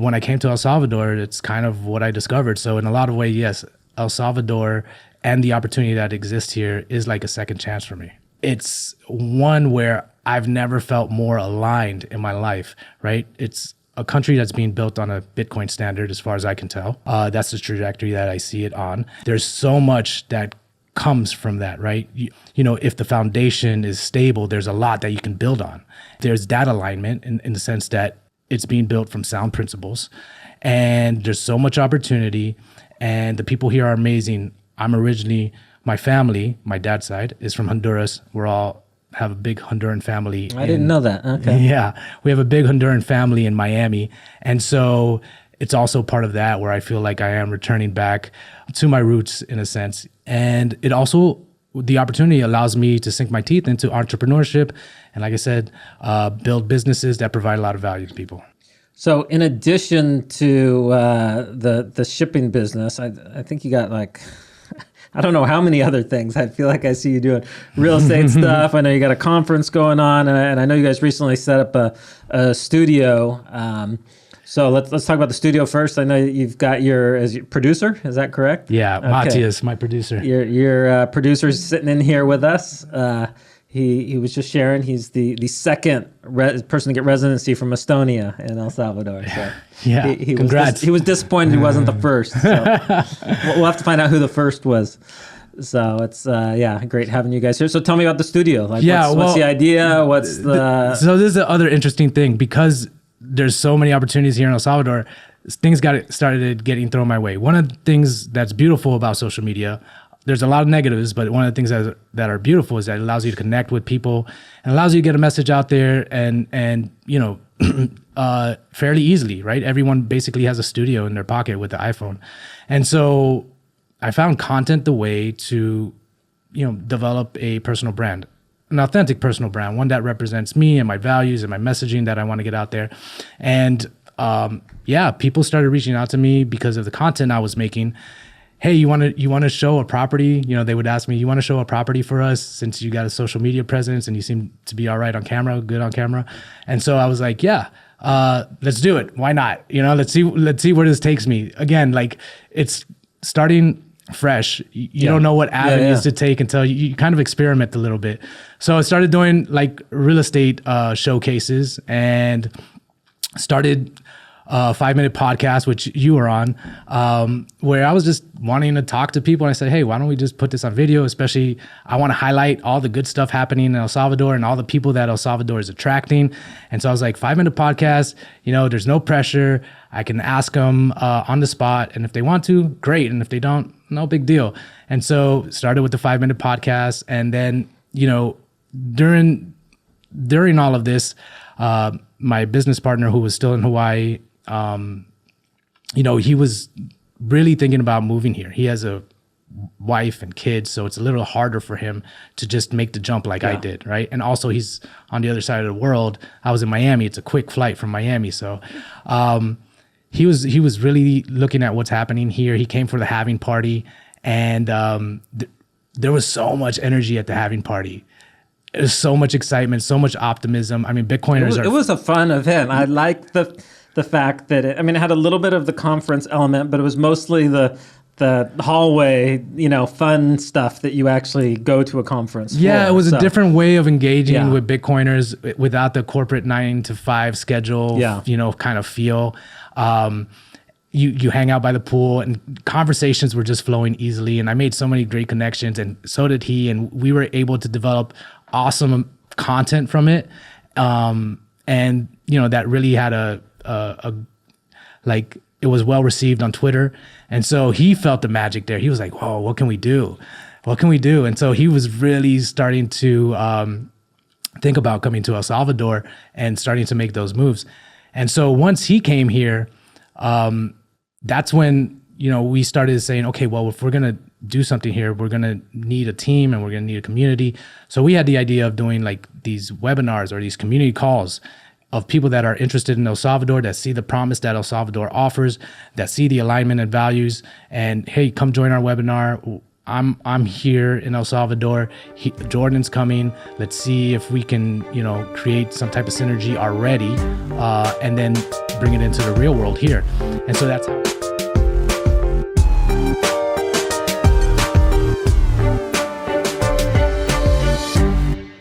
when I came to El Salvador, it's kind of what I discovered. So in a lot of ways, yes, El Salvador and the opportunity that exists here is like a second chance for me. It's one where I've never felt more aligned in my life, right? It's a country that's being built on a Bitcoin standard, as far as I can tell. That's the trajectory that I see it on. There's so much that comes from that, right? You know, if the foundation is stable, there's a lot that you can build on. There's that alignment in the sense that it's being built from sound principles, and there's so much opportunity, and the people here are amazing. I'm originally, my family, my dad's side, is from Honduras. We're all have a big Honduran family. I didn't know that. Okay. Yeah, we have a big Honduran family in Miami. And so it's also part of that where I feel like I am returning back to my roots in a sense. And it also, the opportunity allows me to sink my teeth into entrepreneurship. And like I said, build businesses that provide a lot of value to people. So in addition to the shipping business, I think you got like, I don't know how many other things. I feel like I see you doing real estate stuff. I know you got a conference going on, and I know you guys recently set up a studio. So let's talk about the studio first. I know you've got your producer. Is that correct? Yeah, okay. Matthias, my producer. Your producer's sitting in here with us. He was just sharing. He's the second person to get residency from Estonia in El Salvador. So yeah, congrats. He was disappointed he wasn't the first. So we'll have to find out who the first was. So it's great having you guys here. So tell me about the studio. Like, what's the idea? What's the So this is the other interesting thing, because there's so many opportunities here in El Salvador. Things started getting thrown my way. One of the things that's beautiful about social media, there's a lot of negatives, but one of the things that are beautiful is that it allows you to connect with people and allows you to get a message out there and you know, fairly easily, right? Everyone basically has a studio in their pocket with the iPhone. And so I found content the way to, you know, develop a personal brand, an authentic personal brand, one that represents me and my values and my messaging that I want to get out there. And people started reaching out to me because of the content I was making. Hey, you want to show a property? You know, they would ask me, you want to show a property for us since you got a social media presence and you seem to be all right on camera, good on camera. And so I was like, yeah, let's do it. Why not? You know, let's see where this takes me. Again, like, it's starting fresh. You don't know what avenues to take until you kind of experiment a little bit. So I started doing like real estate showcases and started 5-minute podcast, which you were on, where I was just wanting to talk to people. And I said, hey, why don't we just put this on video? Especially, I want to highlight all the good stuff happening in El Salvador and all the people that El Salvador is attracting. And so I was like, 5-minute podcast, you know, there's no pressure. I can ask them on the spot. And if they want to, great. And if they don't, no big deal. And so started with the 5-minute podcast. And then, you know, during all of this, my business partner, who was still in Hawaii, you know, he was really thinking about moving here. He has a wife and kids, so it's a little harder for him to just make the jump like I did, right? And also he's on the other side of the world. I was in Miami. It's a quick flight from Miami. So he was really looking at what's happening here. He came for the halving party, and there was so much energy at the halving party. There's so much excitement, so much optimism. I mean, Bitcoiners It was a fun event. I liked the fact that it had a little bit of the conference element, but it was mostly the hallway, you know, fun stuff that you actually go to a conference for. Yeah, it was a different way of engaging with Bitcoiners without the corporate 9-to-5 schedule, you know, kind of feel. You hang out by the pool, and conversations were just flowing easily. And I made so many great connections, and so did he. And we were able to develop awesome content from it. And, you know, that really had it was well received on Twitter. And so he felt the magic there. He was like, whoa, what can we do? What can we do? And so he was really starting to think about coming to El Salvador and starting to make those moves. And so once he came here, that's when, you know, we started saying, okay, well, if we're going to do something here, we're going to need a team and we're going to need a community. So we had the idea of doing like these webinars or these community calls of people that are interested in El Salvador, that see the promise that El Salvador offers, that see the alignment and values, and hey, come join our webinar. I'm here in El Salvador. Jordan's coming. Let's see if we can, you know, create some type of synergy already, and then bring it into the real world here. And so that's how